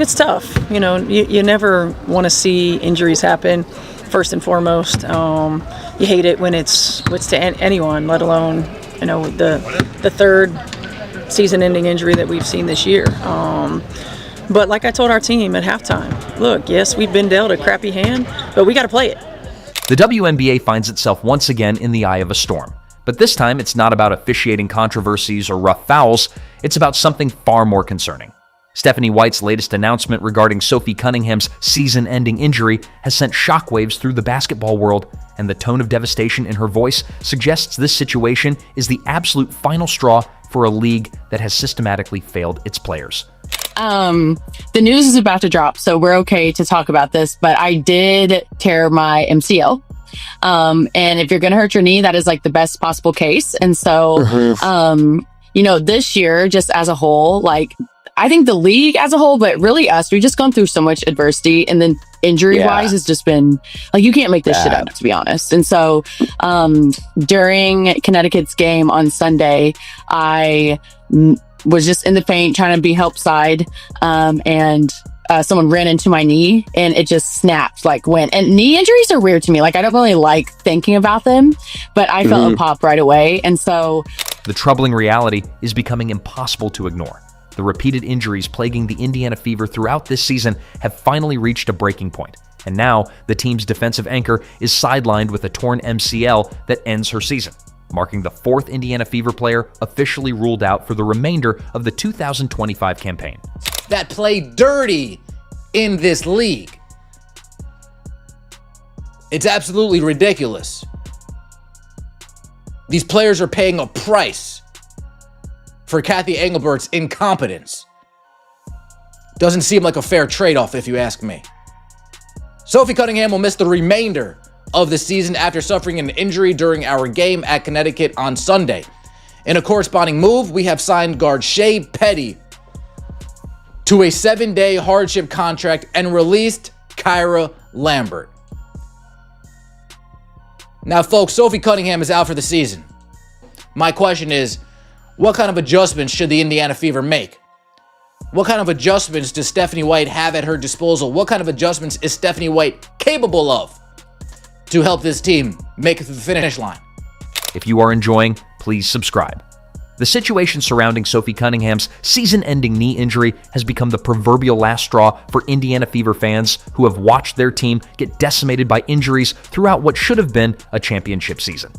It's tough. You never want to see injuries happen, first and foremost. You hate it when it's to anyone, let alone, the third season-ending injury that we've seen this year. But like I told our team at halftime, look, yes, we've been dealt a crappy hand, but we got to play it. The WNBA finds itself once again in the eye of a storm. But this time, it's not about officiating controversies or rough fouls. It's about something far more concerning. Stephanie White's latest announcement regarding Sophie Cunningham's season-ending injury has sent shockwaves through the basketball world, and the tone of devastation in her voice suggests this situation is the absolute final straw for a league that has systematically failed its players. The news is about to drop, so we're okay to talk about this, but I did tear my MCL. And if you're going to hurt your knee, that is like the best possible case. And so, this year, just as a whole, like, I think the league as a whole, but really us, we've just gone through so much adversity, and then injury-wise has just been like, you can't make this shit up, to be honest. And so during Connecticut's game on Sunday, I was just in the paint trying to be help side, and someone ran into my knee and it just snapped, and knee injuries are weird to me. Like, I don't really like thinking about them, but I felt a pop right away. And so the troubling reality is becoming impossible to ignore. The repeated injuries plaguing the Indiana Fever throughout this season have finally reached a breaking point. And now the team's defensive anchor is sidelined with a torn MCL that ends her season, marking the fourth Indiana Fever player officially ruled out for the remainder of the 2025 campaign. That play dirty in this league. It's absolutely ridiculous. These players are paying a price for Kathy Engelbert's incompetence. Doesn't seem like a fair trade-off, if you ask me. Sophie Cunningham will miss the remainder of the season after suffering an injury during our game at Connecticut on Sunday. In a corresponding move, we have signed guard Shea Petty to a 7-day hardship contract and released Kyra Lambert. Now, folks, Sophie Cunningham is out for the season. My question is, what kind of adjustments should the Indiana Fever make? What kind of adjustments does Stephanie White have at her disposal? What kind of adjustments is Stephanie White capable of to help this team make it to the finish line? If you are enjoying, please subscribe. The situation surrounding Sophie Cunningham's season-ending knee injury has become the proverbial last straw for Indiana Fever fans who have watched their team get decimated by injuries throughout what should have been a championship season.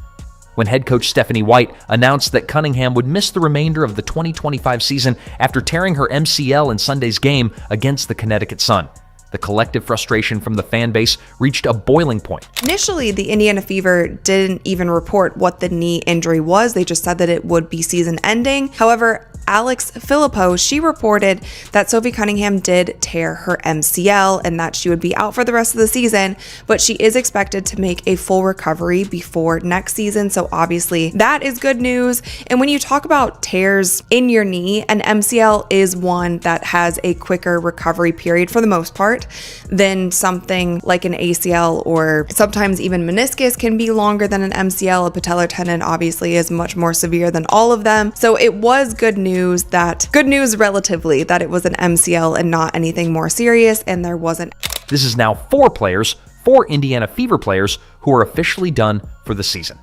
When head coach Stephanie White announced that Cunningham would miss the remainder of the 2025 season after tearing her MCL in Sunday's game against the Connecticut Sun, the collective frustration from the fan base reached a boiling point. Initially, the Indiana Fever didn't even report what the knee injury was. They just said that it would be season-ending. However, Alex Filippo, she reported that Sophie Cunningham did tear her MCL and that she would be out for the rest of the season, but she is expected to make a full recovery before next season. So obviously that is good news. And when you talk about tears in your knee, an MCL is one that has a quicker recovery period for the most part than something like an ACL, or sometimes even meniscus can be longer than an MCL. A patellar tendon obviously is much more severe than all of them. So it was good news relatively, that it was an MCL and not anything more serious, and there wasn't. This is now four Indiana Fever players who are officially done for the season.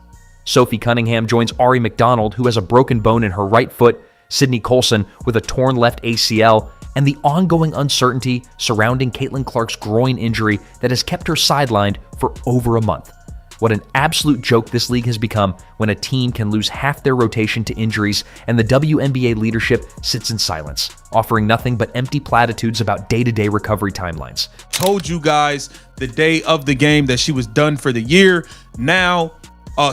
Sophie Cunningham joins Ari McDonald, who has a broken bone in her right foot, Sydney Colson with a torn left ACL, and the ongoing uncertainty surrounding Caitlin Clark's groin injury that has kept her sidelined for over a month. What an absolute joke this league has become when a team can lose half their rotation to injuries and the WNBA leadership sits in silence, offering nothing but empty platitudes about day-to-day recovery timelines. Told you guys the day of the game that she was done for the year. Now,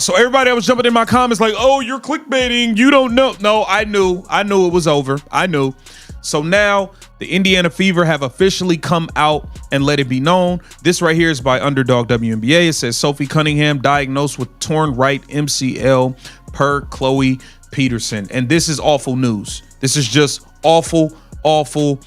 so everybody that was jumping in my comments like, oh, you're clickbaiting, you don't know. No, I knew it was over. I knew. So now the Indiana Fever have officially come out and let it be known. This right here is by Underdog WNBA. It says Sophie Cunningham diagnosed with torn right MCL per Chloe Peterson. And this is awful news. This is just awful. The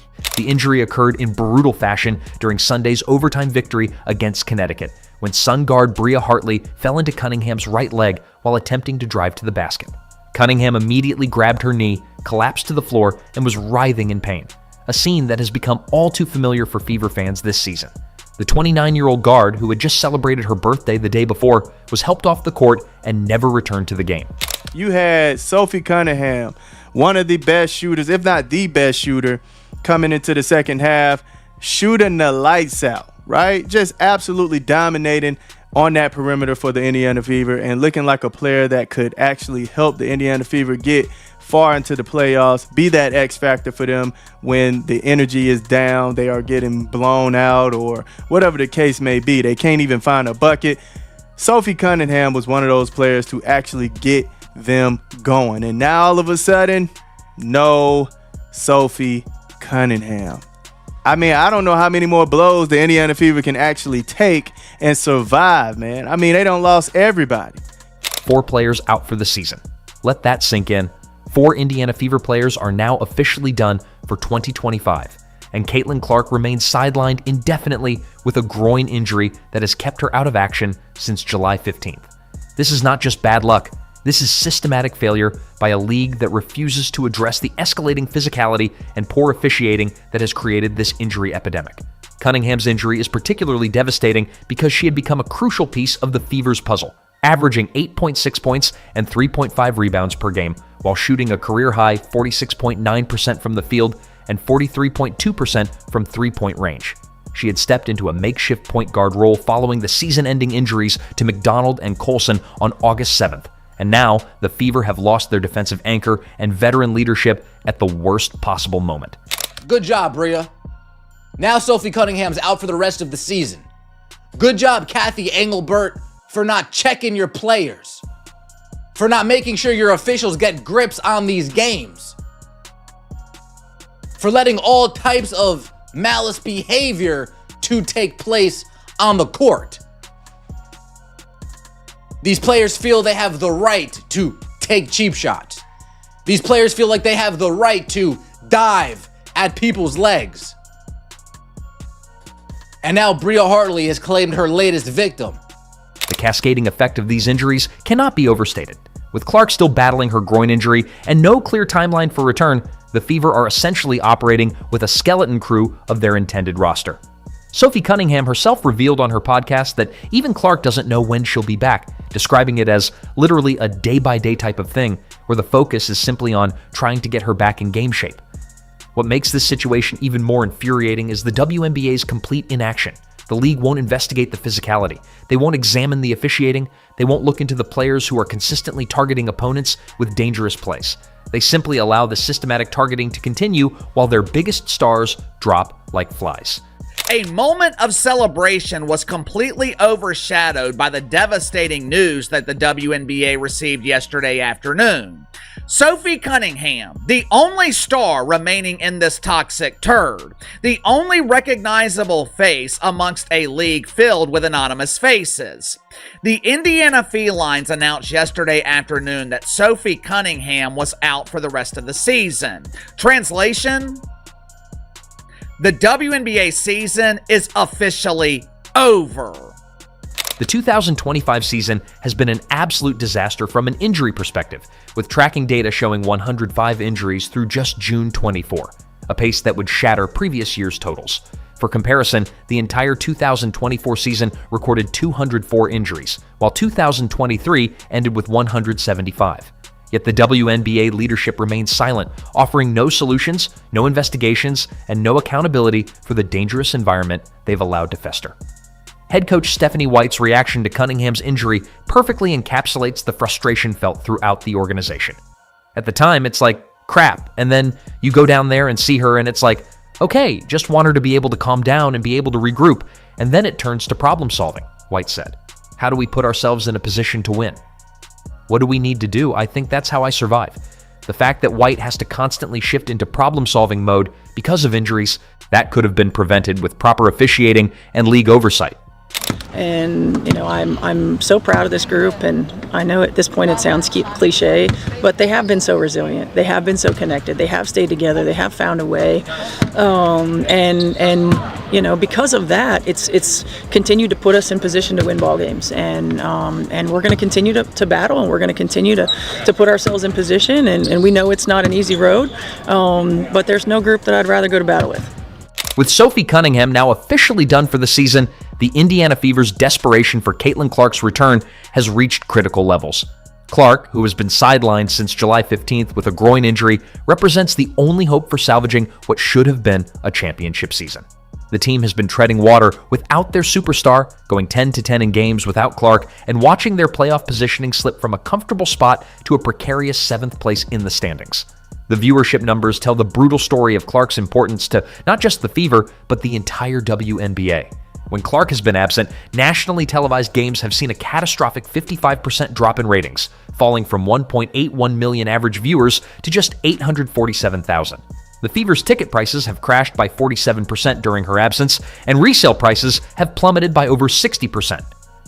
injury occurred in brutal fashion during Sunday's overtime victory against Connecticut, when Sun guard Bria Hartley fell into Cunningham's right leg while attempting to drive to the basket. Cunningham immediately grabbed her knee, collapsed to the floor, and was writhing in pain. a scene that has become all too familiar for Fever fans this season. The 29-year-old guard, who had just celebrated her birthday the day before, was helped off the court and never returned to the game. You had Sophie Cunningham, one of the best shooters, if not the best shooter, coming into the second half, shooting the lights out, right? Just absolutely dominating on that perimeter for the Indiana Fever and looking like a player that could actually help the Indiana Fever get far into the playoffs, be that X factor for them when the energy is down, they are getting blown out, or whatever the case may be. They can't even find a bucket. Sophie Cunningham was one of those players to actually get them going. And now all of a sudden, no Sophie Cunningham. I mean, I don't know how many more blows the Indiana Fever can actually take and survive, man. I mean, they done lost everybody. 4 players out for the season. Let that sink in. 4 Indiana Fever players are now officially done for 2025, and Caitlin Clark remains sidelined indefinitely with a groin injury that has kept her out of action since July 15th. This is not just bad luck. This is systematic failure by a league that refuses to address the escalating physicality and poor officiating that has created this injury epidemic. Cunningham's injury is particularly devastating because she had become a crucial piece of the Fever's puzzle, averaging 8.6 points and 3.5 rebounds per game, while shooting a career-high 46.9% from the field and 43.2% from three-point range. She had stepped into a makeshift point guard role following the season-ending injuries to McDonald and Colson on August 7th, and now the Fever have lost their defensive anchor and veteran leadership at the worst possible moment. Good job, Bria. Now Sophie Cunningham's out for the rest of the season. Good job, Kathy Engelbert, for not checking your players, for not making sure your officials get grips on these games, for letting all types of malice behavior to take place on the court. These players feel they have the right to take cheap shots. These players feel like they have the right to dive at people's legs. And now Bria Hartley has claimed her latest victim. The cascading effect of these injuries cannot be overstated. With Clark still battling her groin injury and no clear timeline for return, the Fever are essentially operating with a skeleton crew of their intended roster. Sophie Cunningham herself revealed on her podcast that even Clark doesn't know when she'll be back, describing it as literally a day-by-day type of thing, where the focus is simply on trying to get her back in game shape. What makes this situation even more infuriating is the WNBA's complete inaction. The league won't investigate the physicality. They won't examine the officiating. They won't look into the players who are consistently targeting opponents with dangerous plays. They simply allow the systematic targeting to continue while their biggest stars drop like flies. A moment of celebration was completely overshadowed by the devastating news that the WNBA received yesterday afternoon. Sophie Cunningham, the only star remaining in this toxic turd, the only recognizable face amongst a league filled with anonymous faces. The Indiana Felines announced yesterday afternoon that Sophie Cunningham was out for the rest of the season. Translation: the WNBA season is officially over. The 2025 season has been an absolute disaster from an injury perspective, with tracking data showing 105 injuries through just June 24, a pace that would shatter previous year's totals. For comparison, the entire 2024 season recorded 204 injuries, while 2023 ended with 175. Yet the WNBA leadership remains silent, offering no solutions, no investigations, and no accountability for the dangerous environment they've allowed to fester. Head coach Stephanie White's reaction to Cunningham's injury perfectly encapsulates the frustration felt throughout the organization. At the time, it's like, crap, and then you go down there and see her and it's like, okay, just want her to be able to calm down and be able to regroup, and then it turns to problem solving, White said. How do we put ourselves in a position to win? What do we need to do? I think that's how I survive. The fact that White has to constantly shift into problem-solving mode because of injuries, that could have been prevented with proper officiating and league oversight. And, you know, I'm so proud of this group, and I know at this point it sounds cliche, but they have been so resilient. They have been so connected. They have stayed together. They have found a way. And because of that, it's continued to put us in position to win ball games, and we're going to continue to battle, and we're going to continue to put ourselves in position, and we know it's not an easy road, but there's no group that I'd rather go to battle with. With Sophie Cunningham now officially done for the season, the Indiana Fever's desperation for Caitlin Clark's return has reached critical levels. Clark, who has been sidelined since July 15th with a groin injury, represents the only hope for salvaging what should have been a championship season. The team has been treading water without their superstar, going 10-10 in games without Clark, and watching their playoff positioning slip from a comfortable spot to a precarious 7th place in the standings. The viewership numbers tell the brutal story of Clark's importance to not just the Fever, but the entire WNBA. When Clark has been absent, nationally televised games have seen a catastrophic 55% drop in ratings, falling from 1.81 million average viewers to just 847,000. The Fever's ticket prices have crashed by 47% during her absence, and resale prices have plummeted by over 60%.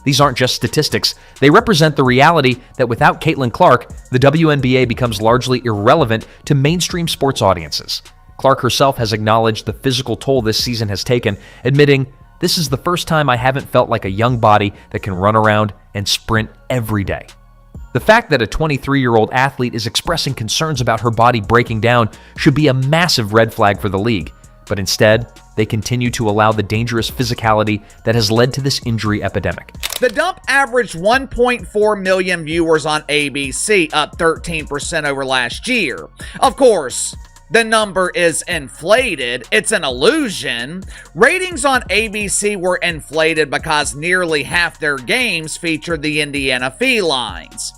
These aren't just statistics, they represent the reality that without Caitlin Clark, the WNBA becomes largely irrelevant to mainstream sports audiences. Clark herself has acknowledged the physical toll this season has taken, admitting, "This is the first time I haven't felt like a young body that can run around and sprint every day." The fact that a 23-year-old athlete is expressing concerns about her body breaking down should be a massive red flag for the league, but instead, they continue to allow the dangerous physicality that has led to this injury epidemic. The Dump averaged 1.4 million viewers on ABC, up 13% over last year. Of course, the number is inflated. It's an illusion. Ratings on ABC were inflated because nearly half their games featured the Indiana Felines.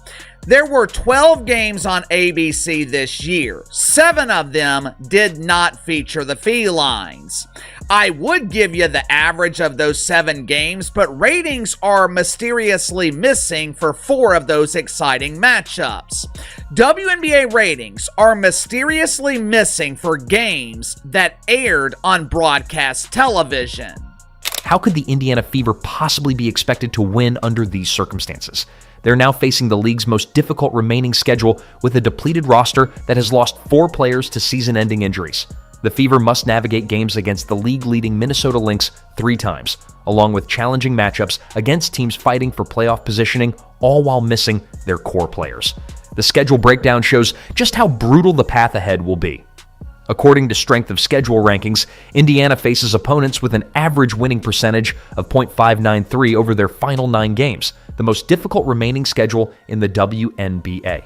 There were 12 games on ABC this year. 7 of them did not feature the Felines. I would give you the average of those 7 games, but ratings are mysteriously missing for 4 of those exciting matchups. WNBA ratings are mysteriously missing for games that aired on broadcast television. How could the Indiana Fever possibly be expected to win under these circumstances? They're now facing the league's most difficult remaining schedule with a depleted roster that has lost 4 players to season-ending injuries. The Fever must navigate games against the league-leading Minnesota Lynx 3 times, along with challenging matchups against teams fighting for playoff positioning, all while missing their core players. The schedule breakdown shows just how brutal the path ahead will be. According to strength of schedule rankings, Indiana faces opponents with an average winning percentage of .593 over their final 9 games, the most difficult remaining schedule in the WNBA.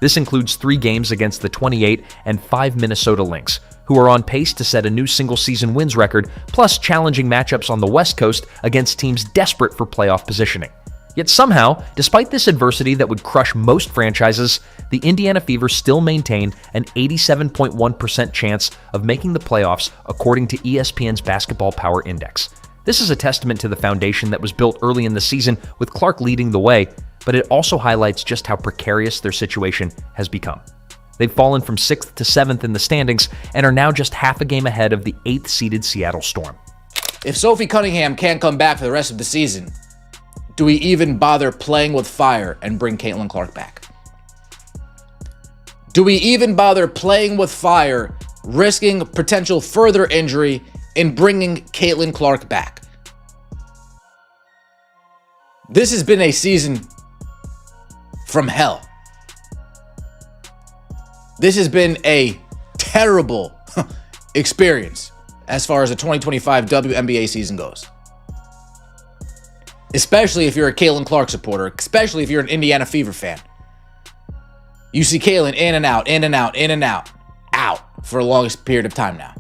This includes 3 games against the 28 and 5 Minnesota Lynx, who are on pace to set a new single-season wins record, plus challenging matchups on the West Coast against teams desperate for playoff positioning. Yet somehow, despite this adversity that would crush most franchises, the Indiana Fever still maintain an 87.1% chance of making the playoffs according to ESPN's Basketball Power Index. This is a testament to the foundation that was built early in the season with Clark leading the way, but it also highlights just how precarious their situation has become. They've fallen from 6th to 7th in the standings and are now just half a game ahead of the 8th-seeded Seattle Storm. If Sophie Cunningham can't come back for the rest of the season, do we even bother playing with fire and bring Caitlin Clark back? Do we even bother playing with fire, risking potential further injury in bringing Caitlin Clark back? This has been a season from hell. This has been a terrible experience as far as the 2025 WNBA season goes. Especially if you're a Caitlin Clark supporter, especially if you're an Indiana Fever fan. You see Caitlin in and out, in and out, in and out, out for the longest period of time now.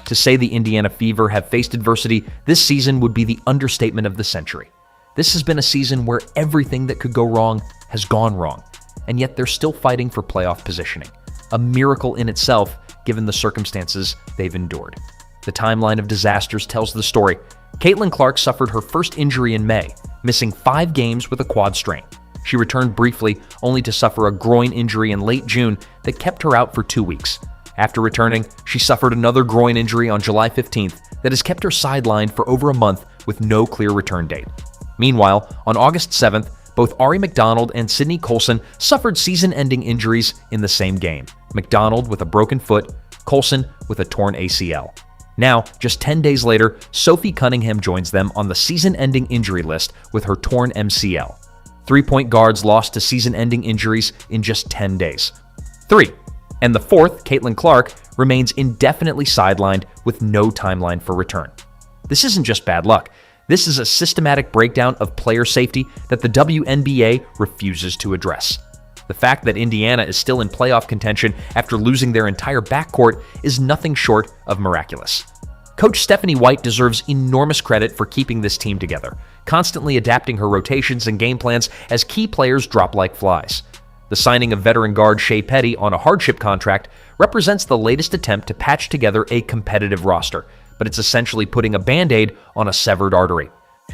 To say the Indiana Fever have faced adversity this season would be the understatement of the century. This has been a season where everything that could go wrong has gone wrong, and yet they're still fighting for playoff positioning. A miracle in itself, given the circumstances they've endured. The timeline of disasters tells the story. Caitlin Clark suffered her first injury in May, missing 5 games with a quad strain. She returned briefly, only to suffer a groin injury in late June that kept her out for 2 weeks. After returning, she suffered another groin injury on July 15th that has kept her sidelined for over a month with no clear return date. Meanwhile, on August 7th, both Ari McDonald and Sydney Colson suffered season-ending injuries in the same game. McDonald with a broken foot, Colson with a torn ACL. Now, just 10 days later, Sophie Cunningham joins them on the season-ending injury list with her torn MCL. 3-point guards lost to season-ending injuries in just 10 days. 3. And the fourth, Caitlin Clark, remains indefinitely sidelined with no timeline for return. This isn't just bad luck. This is a systematic breakdown of player safety that the WNBA refuses to address. The fact that Indiana is still in playoff contention after losing their entire backcourt is nothing short of miraculous. Coach Stephanie White deserves enormous credit for keeping this team together, constantly adapting her rotations and game plans as key players drop like flies. The signing of veteran guard Shea Petty on a hardship contract represents the latest attempt to patch together a competitive roster, but it's essentially putting a Band-Aid on a severed artery.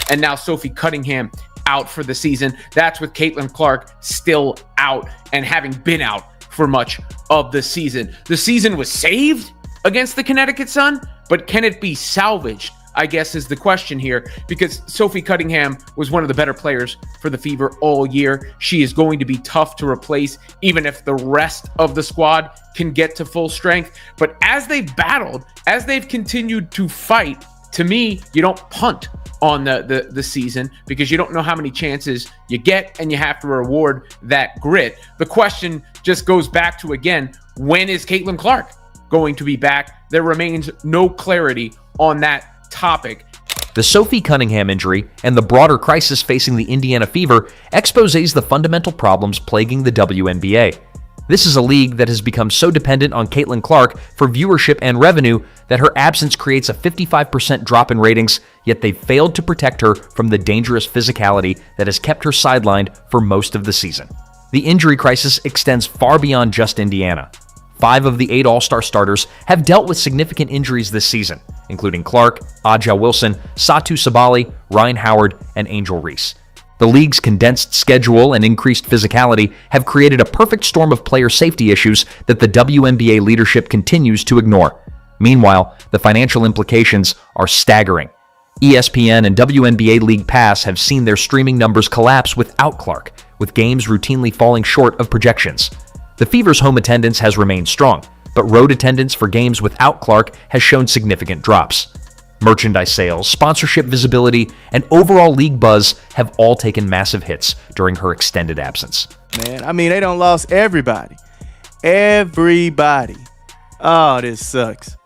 And now Sophie Cunningham out for the season. That's with Caitlin Clark still out and having been out for much of the season. The season was saved against the Connecticut Sun, but can it be salvaged, I guess, is the question here, because Sophie Cunningham was one of the better players for the Fever all year. She is going to be tough to replace, even if the rest of the squad can get to full strength. But as they've battled, as they've continued to fight, to me, you don't punt on the season because you don't know how many chances you get, and you have to reward that grit. The question just goes back to, again, when is Caitlin Clark going to be back? There remains no clarity on that topic. The Sophie Cunningham injury and the broader crisis facing the Indiana Fever exposes the fundamental problems plaguing the WNBA. This is a league that has become so dependent on Caitlin Clark for viewership and revenue that her absence creates a 55% drop in ratings, yet they've failed to protect her from the dangerous physicality that has kept her sidelined for most of the season. The injury crisis extends far beyond just Indiana. 5 of the 8 All-Star starters have dealt with significant injuries this season, including Clark, Aja Wilson, Satu Sabali, Ryan Howard, and Angel Reese. The league's condensed schedule and increased physicality have created a perfect storm of player safety issues that the WNBA leadership continues to ignore. Meanwhile, the financial implications are staggering. ESPN and WNBA League Pass have seen their streaming numbers collapse without Clark, with games routinely falling short of projections. The Fever's home attendance has remained strong, but road attendance for games without Clark has shown significant drops. Merchandise sales, sponsorship visibility, and overall league buzz have all taken massive hits during her extended absence. Man, I mean, they done lost everybody. Everybody. Oh, this sucks.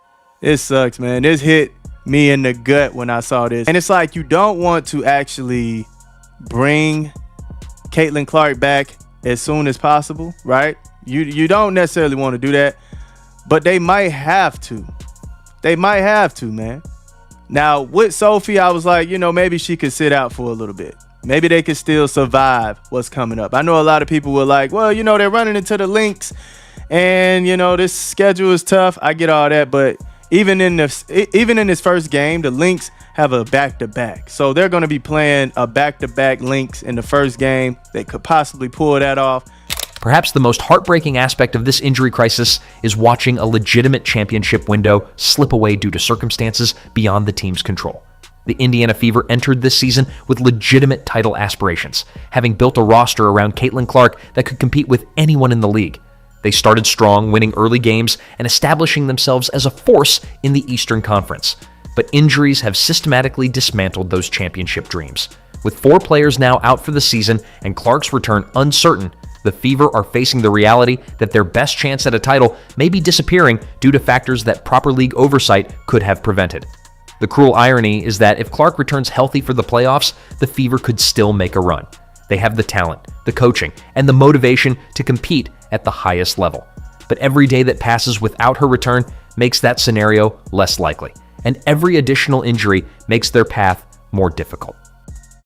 It sucks, man. This hit me in the gut when I saw this. And it's like you don't want to actually bring Caitlin Clark back as soon as possible, right? You don't necessarily want to do that, but they might have to. They might have to, man. Now, with Sophie, I was like, maybe she could sit out for a little bit. Maybe they could still survive what's coming up. I know a lot of people were like, well, they're running into the Lynx, and, this schedule is tough. I get all that, but even in this first game, the Lynx have a back-to-back. So they're going to be playing a back-to-back Lynx in the first game. They could possibly pull that off. Perhaps the most heartbreaking aspect of this injury crisis is watching a legitimate championship window slip away due to circumstances beyond the team's control. The Indiana Fever entered this season with legitimate title aspirations, having built a roster around Caitlin Clark that could compete with anyone in the league. They started strong, winning early games and establishing themselves as a force in the Eastern Conference. But injuries have systematically dismantled those championship dreams. With 4 players now out for the season and Clark's return uncertain, the Fever are facing the reality that their best chance at a title may be disappearing due to factors that proper league oversight could have prevented. The cruel irony is that if Clark returns healthy for the playoffs, the Fever could still make a run. They have the talent, the coaching, and the motivation to compete at the highest level. But every day that passes without her return makes that scenario less likely, and every additional injury makes their path more difficult.